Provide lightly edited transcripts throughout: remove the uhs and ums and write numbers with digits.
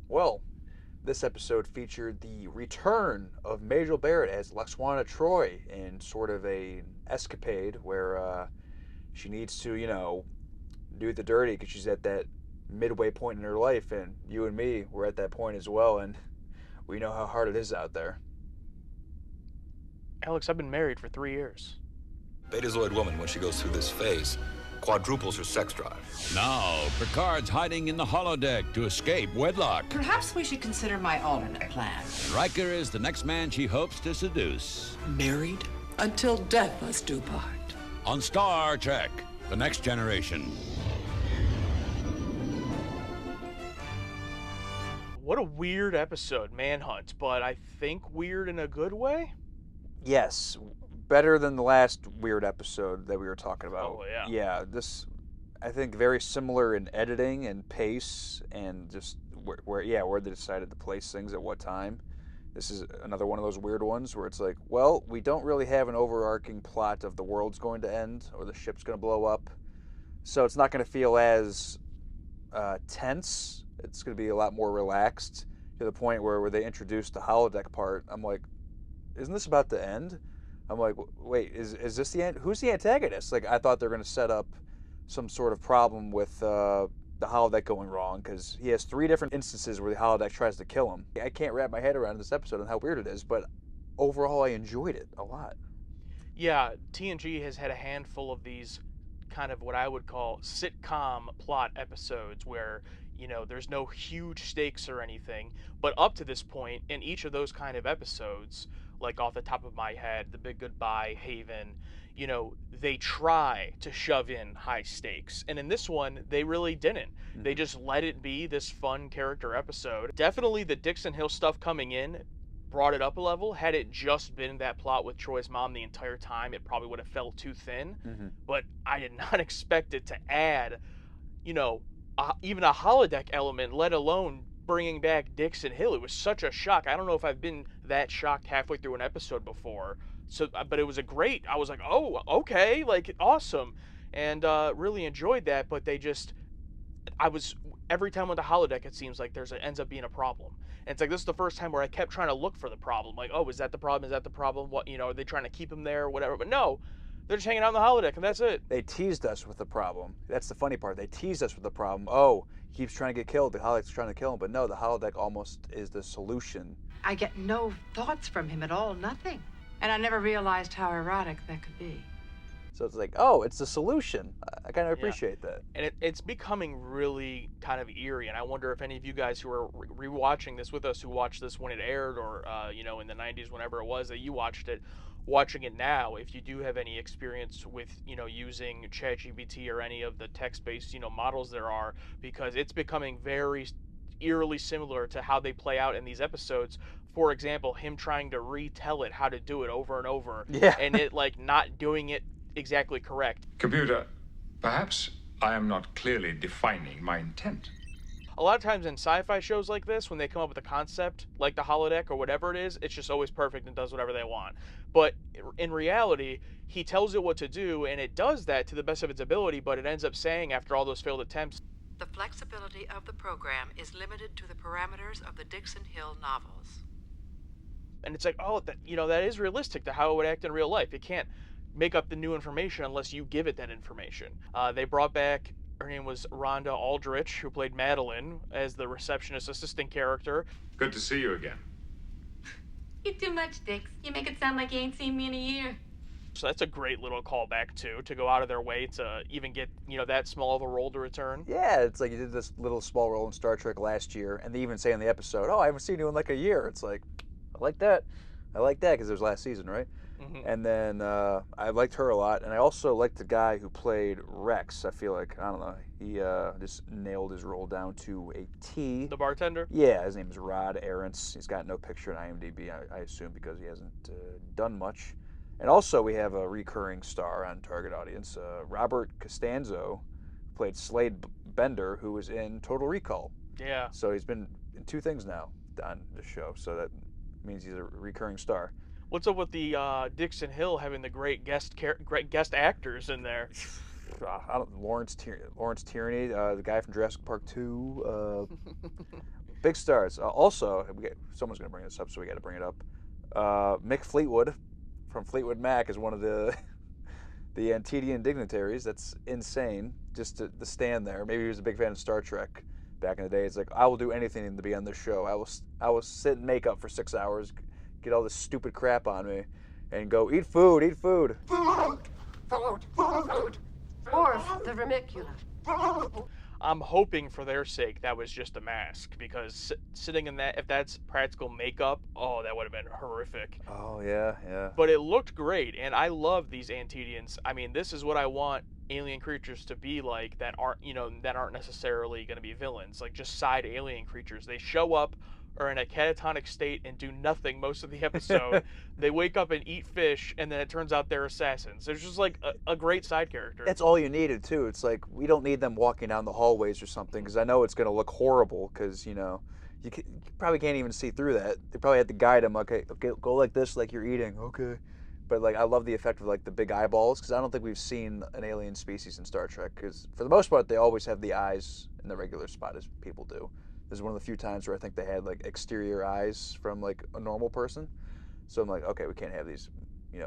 Well, this episode featured the return of Majel Barrett as Lexwana Troy in sort of a escapade where she needs to, do the dirty because she's at that midway point in her life, and you and me were at that point as well, and we know how hard it is out there. Alex, I've been married for 3 years. Betazoid woman, when she goes through this phase, quadruples her sex drive. Now, Picard's hiding in the holodeck to escape wedlock. Perhaps we should consider my alternate plan. Riker is the next man she hopes to seduce. Married until death us do part. On Star Trek, The Next Generation. What a weird episode, Manhunt, but I think weird in a good way? Yes, better than the last weird episode that we were talking about. Oh, yeah. Yeah, this, I think, very similar in editing and pace and just where they decided to place things at what time. This is another one of those weird ones where it's like, well, we don't really have an overarching plot of the world's going to end or the ship's going to blow up. So it's not going to feel as tense. It's going to be a lot more relaxed to the point where they introduced the holodeck part. I'm like, isn't this about to end? I'm like, wait, is this the end? Who's the antagonist? Like, I thought they were going to set up some sort of problem with the holodeck going wrong, because he has 3 different instances where the holodeck tries to kill him. I can't wrap my head around this episode and how weird it is, but overall I enjoyed it a lot. Yeah, TNG has had a handful of these kind of what I would call sitcom plot episodes where, there's no huge stakes or anything, but up to this point, in each of those kind of episodes, like off the top of my head, The Big Goodbye, Haven, they try to shove in high stakes. And in this one, they really didn't. Mm-hmm. They just let it be this fun character episode. Definitely the Dixon Hill stuff coming in brought it up a level. Had it just been that plot with Troy's mom the entire time, it probably would have felt too thin. Mm-hmm. But I did not expect it to add, even a holodeck element, let alone bringing back Dixon Hill. It was such a shock. I don't know if I've been that shocked halfway through an episode before. So, but it was I was like, oh, okay, like, awesome. And really enjoyed that, but every time with the holodeck, it seems like ends up being a problem. And it's like, this is the first time where I kept trying to look for the problem. Like, oh, is that the problem? Is that the problem? What, are they trying to keep him there or whatever? But no, they're just hanging out in the holodeck, and that's it. They teased us with the problem. That's the funny part. They teased us with the problem. Oh, he keeps trying to get killed. The holodeck's trying to kill him. But no, the holodeck almost is the solution. I get no thoughts from him at all, nothing. And I never realized how erotic that could be. So it's like, oh, it's the solution. I kind of appreciate that. And it's becoming really kind of eerie. And I wonder if any of you guys who are rewatching this with us, who watched this when it aired, or in the 90s, whenever it was that you watched it, watching it now, if you do have any experience with using ChatGPT or any of the text-based models there are, because it's becoming very eerily similar to how they play out in these episodes. For example, him trying to retell it how to do it over and over, and it like not doing it exactly correct. Computer, perhaps I am not clearly defining my intent. A lot of times in sci-fi shows like this, when they come up with a concept like the holodeck or whatever it is, it's just always perfect and does whatever they want. But in reality, he tells it what to do, and it does that to the best of its ability, but it ends up saying, after all those failed attempts, the flexibility of the program is limited to the parameters of the Dixon Hill novels. And it's like, oh, that is realistic to how it would act in real life. It can't make up the new information unless you give it that information. They brought back, her name was Rhonda Aldrich, who played Madeline, as the receptionist assistant character. Good to see you again. You're too much, Dix. You make it sound like you ain't seen me in a year. So that's a great little callback, too, to go out of their way to even get, that small of a role to return. Yeah, it's like you did this little small role in Star Trek last year, and they even say in the episode, oh, I haven't seen you in like a year. It's like, I like that, because it was last season, right? Mm-hmm. And then I liked her a lot, and I also liked the guy who played Rex. I feel like, I don't know, he just nailed his role down to a T. The bartender? Yeah, his name is Rod Arentz. He's got no picture in IMDb, I assume, because he hasn't done much. And also we have a recurring star on Target Audience, Robert Costanzo, who played Slade Bender, who was in Total Recall. Yeah. So he's been in 2 things now on the show, so that means he's a recurring star. What's up with the Dixon Hill having the great guest actors in there? Lawrence Tierney, the guy from Jurassic Park 2. Big stars. Also, someone's going to bring this up, so we got to bring it up. Mick Fleetwood from Fleetwood Mac is one of the the Antedian dignitaries. That's insane. Just to stand there. Maybe he was a big fan of Star Trek back in the day. It's like, I will do anything to be on this show. I will sit in makeup for 6 hours, get all this stupid crap on me, and go eat food, eat food. Food! Food! Food! Or the vermiculite. I'm hoping for their sake that was just a mask, because sitting in that, if that's practical makeup, oh, that would have been horrific. Oh yeah, yeah. But it looked great, and I love these Antedians. I mean, this is what I want alien creatures to be like, that aren't, that aren't necessarily going to be villains, like just side alien creatures. They show up, are in a catatonic state and do nothing most of the episode. They wake up and eat fish, and then it turns out they're assassins. There's just like a great side character. That's all you needed too. It's like, we don't need them walking down the hallways or something, because I know it's going to look horrible, because you probably can't even see through that. They probably had to guide them. Okay, go like this, like you're eating. Okay. But like, I love the effect of like the big eyeballs, because I don't think we've seen an alien species in Star Trek, because for the most part they always have the eyes in the regular spot as people do. This is one of the few times where I think they had like exterior eyes from like a normal person. So I'm like, okay, we can't have these,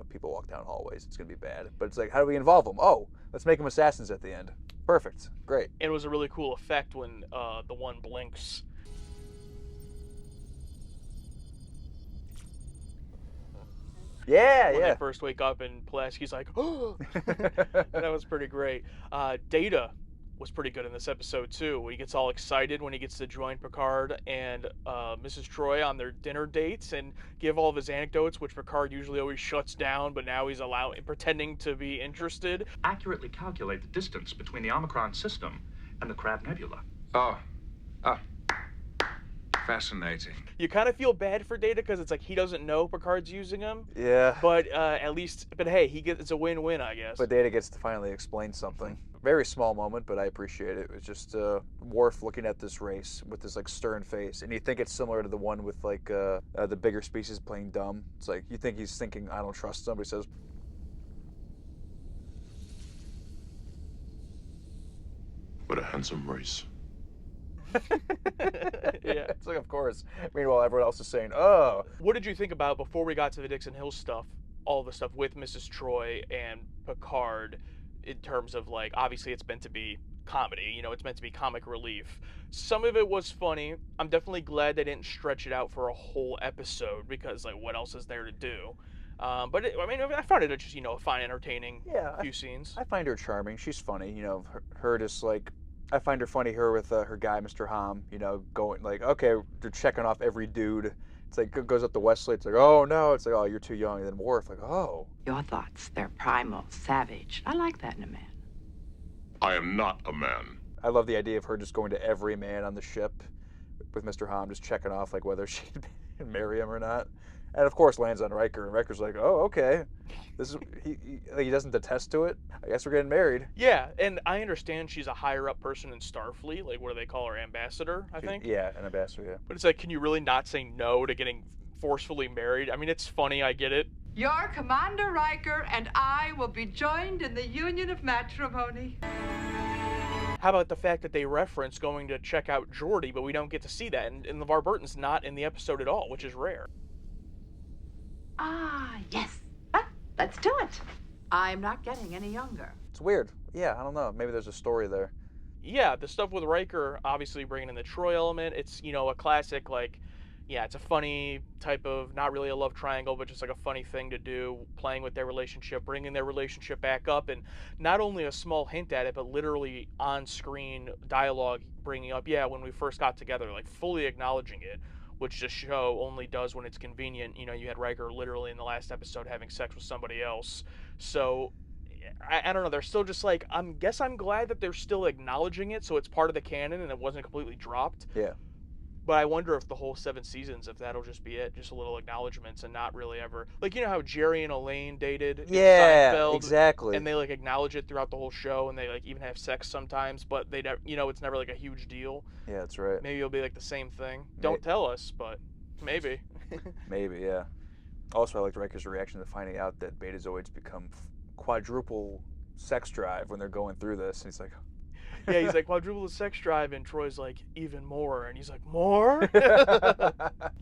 people walk down hallways. It's gonna be bad. But it's like, how do we involve them? Oh, let's make them assassins at the end. Perfect, great. It was a really cool effect when the one blinks. Yeah, when yeah. they first wake up and Pulaski's like, oh, that was pretty great. Data was pretty good in this episode too. He gets all excited when he gets to join Picard and Mrs. Troy on their dinner dates and give all of his anecdotes, which Picard usually always shuts down, but now he's pretending to be interested. Accurately calculate the distance between the Omicron system and the Crab Nebula. Fascinating. You kind of feel bad for Data, because it's like he doesn't know Picard's using him. Yeah. But hey, it's a win-win, I guess. But Data gets to finally explain something. Very small moment, but I appreciate it. It was just Worf looking at this race with this like stern face, and you think it's similar to the one with like the bigger species playing dumb. It's like, you think he's thinking, I don't trust them, but he says, "What a handsome race." Yeah, it's like, of course. Meanwhile, everyone else is saying, oh. What did you think about, before we got to the Dixon Hill stuff, all the stuff with Mrs. Troy and Picard, in terms of like, obviously it's meant to be comedy, it's meant to be comic relief. Some of it was funny. I'm definitely glad they didn't stretch it out for a whole episode, because like, what else is there to do? But I found it just, a fine, entertaining few scenes. I find her charming. She's funny. Her just like, I find her funny. Her with her guy, Mr. Hom. Going like, okay, they're checking off every dude. It's like, goes up to Wesley. It's like, oh no. It's like, oh, you're too young. And then Worf, like, oh. Your thoughts, they're primal, savage. I like that in a man. I am not a man. I love the idea of her just going to every man on the ship with Mr. Hom, just checking off like whether she'd marry him or not. And of course lands on Riker, and Riker's like, oh, okay. This is he doesn't attest to it. I guess we're getting married. Yeah, and I understand she's a higher up person in Starfleet. Like, what do they call her? Ambassador, I think? Yeah, an ambassador, yeah. But it's like, can you really not say no to getting forcefully married? I mean, it's funny, I get it. Your Commander Riker and I will be joined in the union of matrimony. How about the fact that they reference going to check out Geordi, but we don't get to see that, and LeVar Burton's not in the episode at all, which is rare. Ah, yes. Let's do it. I'm not getting any younger. It's weird. Yeah, I don't know. Maybe there's a story there. Yeah, the stuff with Riker, obviously bringing in the Troy element. It's, a classic, like, yeah, it's a funny type of, not really a love triangle, but just like a funny thing to do, playing with their relationship, bringing their relationship back up, and not only a small hint at it, but literally on-screen dialogue bringing up, yeah, when we first got together, like fully acknowledging it, which the show only does when it's convenient. You had Riker literally in the last episode having sex with somebody else. So, I don't know, they're still just like, I'm glad that they're still acknowledging it, so it's part of the canon and it wasn't completely dropped. Yeah. But I wonder if the whole 7 seasons, if that'll just be it, just a little acknowledgments and not really ever, like, how Jerry and Elaine dated in Seinfeld, exactly. And they like acknowledge it throughout the whole show, and they like even have sex sometimes, but they it's never like a huge deal. Yeah, that's right. Maybe it'll be like the same thing. Don't tell us, but maybe. Maybe, yeah. Also, I liked Riker's reaction to finding out that Betazoids become quadruple sex drive when they're going through this, and he's like, Yeah, he's like, quadruple the sex drive, and Troy's like, even more, and he's like, more?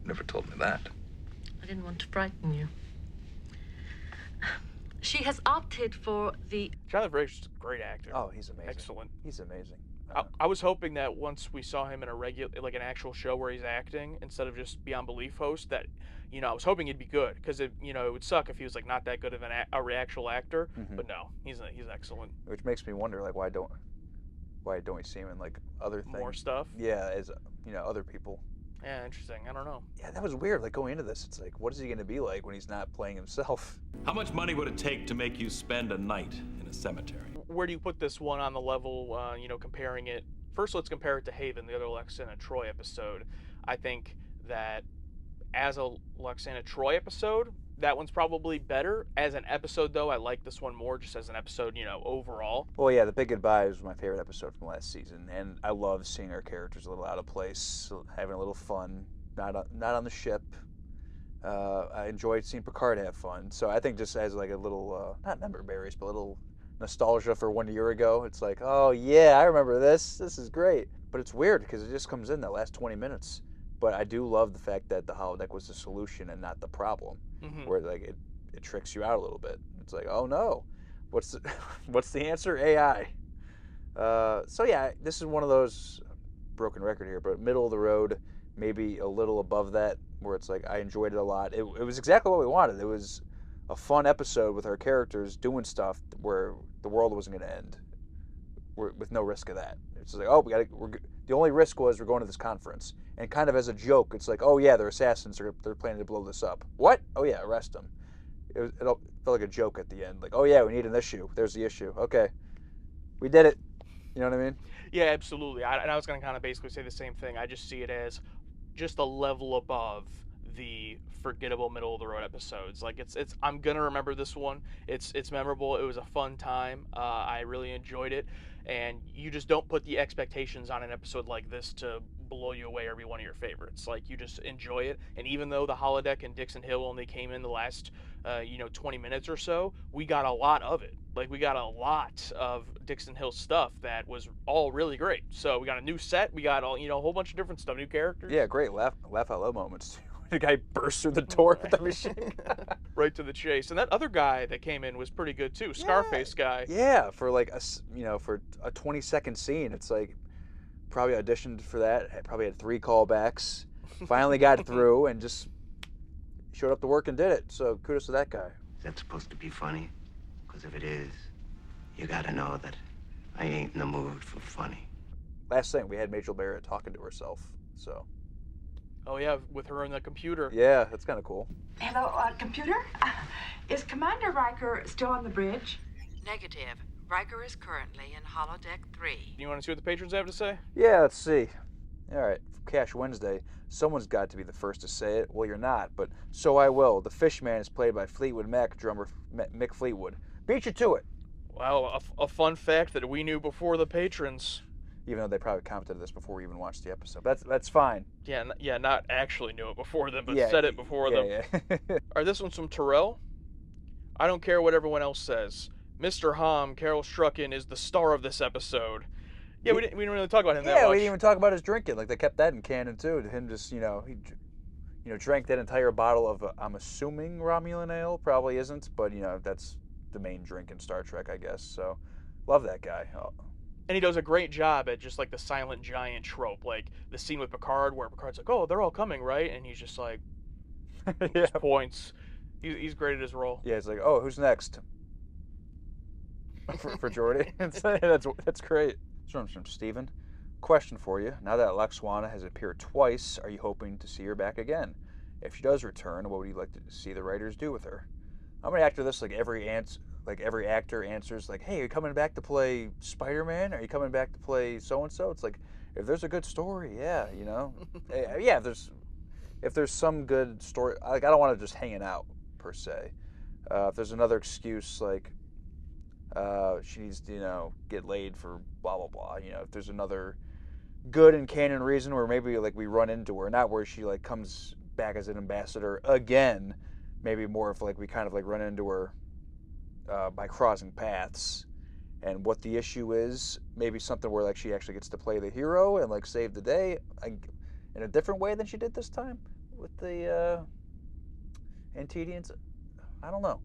Never told me that. I didn't want to frighten you. She has opted for the... Jonathan Frakes is a great actor. Oh, he's amazing. Excellent. He's amazing. I was hoping that once we saw him in like an actual show where he's acting instead of just Beyond Belief host, that, I was hoping he'd be good, because it would suck if he was like not that good of a actual actor. But no, he's excellent. Which makes me wonder, like, why don't we see him in like other things? More stuff. Yeah, as other people. Yeah, interesting. I don't know. Yeah, that was weird. Like, going into this, it's like, what is he going to be like when he's not playing himself? How much money would it take to make you spend a night in a cemetery? Where do you put this one on the level, comparing it? First, let's compare it to Haven, the other Lexana Troy episode. I think that as a Lexana Troy episode, that one's probably better. As an episode, though, I like this one more just as an episode, overall. Well, yeah, The Big Goodbye was my favorite episode from last season, and I love seeing our characters a little out of place, having a little fun, not on the ship. I enjoyed seeing Picard have fun, so I think just as like a little, not member berries, but a little nostalgia for 1 year ago, it's like, oh yeah, I remember this. This is great. But it's weird because it just comes in that last 20 minutes. But I do love the fact that the holodeck was the solution and not the problem. Where like it tricks you out a little bit. It's like, oh no, what's the answer? AI. So yeah, this is one of those, broken record here, but middle of the road, maybe a little above that, where it's like I enjoyed it a lot. It was exactly what we wanted. It was a fun episode with our characters doing stuff where the world wasn't going to end, with no risk of that. It's like, oh, the only risk was we're going to this conference, and kind of as a joke, it's like, oh yeah, they're assassins. They're planning to blow this up. What? Oh yeah, arrest them. It felt like a joke at the end. Like, oh yeah, we need an issue. There's the issue. Okay, we did it. You know what I mean? Yeah, absolutely. And I was going to kind of basically say the same thing. I just see it as just a level above the forgettable middle of the road episodes. Like it's I'm gonna remember this one. It's memorable. It was a fun time. I really enjoyed it, and you just don't put the expectations on an episode like this to blow you away or be one of your favorites. Like, you just enjoy it. And even though the holodeck and Dixon Hill only came in the last 20 minutes or so, we got a lot of it. Like, we got a lot of Dixon Hill stuff that was all really great. So we got a new set. We got all a whole bunch of different stuff, new characters. Yeah, great laugh out loud moments too. The guy burst through the door with the machine. Right to the chase. And that other guy that came in was pretty good too. Scarface guy. Yeah, for like for a 20-second scene, it's like probably auditioned for that. Probably had 3 callbacks. Finally got through and just showed up to work and did it. So kudos to that guy. Is that supposed to be funny? Because if it is, you gotta know that I ain't in the mood for funny. Last thing, we had Majel Barrett talking to herself. So. Oh yeah, with her on the computer. Yeah, that's kind of cool. Hello, computer? Is Commander Riker still on the bridge? Negative. Riker is currently in holodeck 3. You want to see what the patrons have to say? Yeah, let's see. All right, for Cash Wednesday, someone's got to be the first to say it. Well, you're not, but so I will. The Fishman is played by Fleetwood Mac drummer Mick Fleetwood. Beat you to it. Wow, a fun fact that we knew before the patrons. Even though they probably commented this before we even watched the episode. That's fine. Yeah, not actually knew it before them, but yeah, said it before them. Yeah. All right, this one's from Terrell. I don't care what everyone else says. Mr. Hom, Carol Strucken, is the star of this episode. Yeah, we didn't really talk about him that much. Yeah, we didn't even talk about his drinking. Like, they kept that in canon, too. Him just, he drank that entire bottle of, I'm assuming Romulan ale. Probably isn't, but, that's the main drink in Star Trek, I guess. So, love that guy. Oh. And he does a great job at just like the silent giant trope, like the scene with Picard where Picard's like, "Oh, they're all coming, right?" And he's just like, just points. He's great at his role. Yeah, it's like, "Oh, who's next?" for Geordi. That's great. This one's from Steven. Question for you: now that Lwaxana has appeared twice, are you hoping to see her back again? If she does return, what would you like to see the writers do with her? I'm gonna after this, like every actor answers like, "Hey, are you coming back to play Spider-Man? Are you coming back to play so-and-so?" It's like, if there's a good story, yeah, yeah, if there's some good story, like, I don't want to just hang it out per se. If there's another excuse, like she needs to, get laid for blah blah blah, if there's another good and canon reason where maybe like we run into her, not where she like comes back as an ambassador again, maybe more of like we kind of like run into her by crossing paths, and what the issue is. Maybe something where like she actually gets to play the hero and like save the day in a different way than she did this time with the Antedians. I don't know.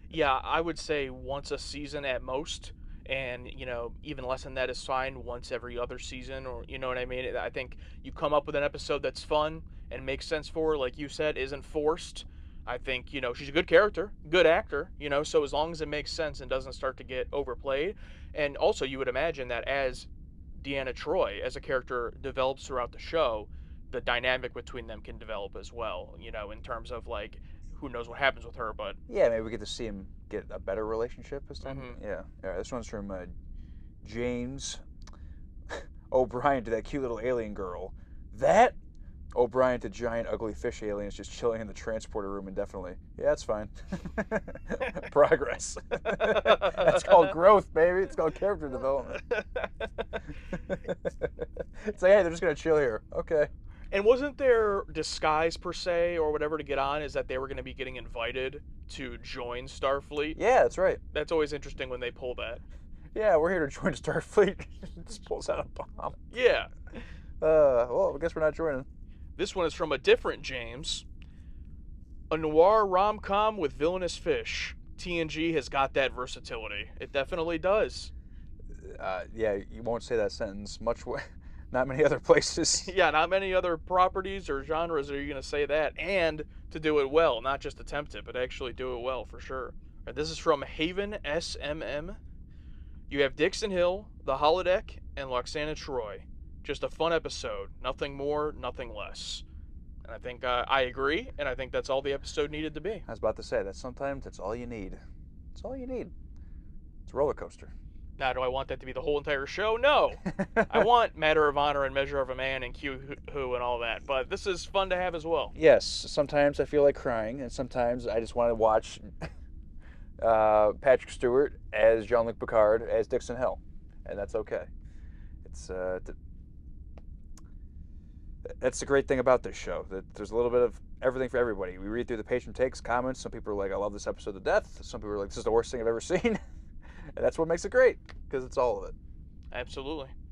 Yeah, I would say once a season at most, and even less than that is fine. Once every other season, or you know what I mean. I think you come up with an episode that's fun and makes sense for her, like you said, isn't forced. I think she's a good character, good actor. So as long as it makes sense and doesn't start to get overplayed, and also you would imagine that as Deanna Troy as a character develops throughout the show, the dynamic between them can develop as well. In terms of like who knows what happens with her, but Yeah, maybe we get to see him get a better relationship this time. Mhm. Yeah. All right, this one's from James O'Brien to that cute little alien girl. That O'Brien to giant ugly fish aliens just chilling in the transporter room indefinitely. Yeah, that's fine. Progress. That's called growth, baby. It's called character development. It's like, hey, they're just gonna chill here. Okay. And wasn't their disguise per se or whatever to get on is that they were going to be getting invited to join Starfleet? Yeah, that's right. That's always interesting when they pull that. Yeah, we're here to join Starfleet. Just pulls out a bomb. Yeah. Well, I guess we're not joining. This one is from a different James. A noir rom-com with villainous fish. TNG has got that versatility. It definitely does. Yeah, you won't say that sentence much. Not many other places. Yeah, not many other properties or genres are you going to say that, and to do it well, not just attempt it, but actually do it well for sure. Right, this is from Haven SMM. You have Dixon Hill, the holodeck, and Loxana Troy. Just a fun episode. Nothing more, nothing less. And I think I agree, and I think that's all the episode needed to be. I was about to say that sometimes that's all you need. It's all you need. It's a roller coaster. Now, do I want that to be the whole entire show? No. I want Matter of Honor and Measure of a Man and Q Who and all that, but this is fun to have as well. Yes, sometimes I feel like crying, and sometimes I just want to watch Patrick Stewart as Jean-Luc Picard as Dixon Hill, and that's okay. It's that's the great thing about this show, that there's a little bit of everything for everybody. We read through the patron takes, comments. Some people are like, I love this episode to death. Some people are like, this is the worst thing I've ever seen. And that's what makes it great, because it's all of it. Absolutely.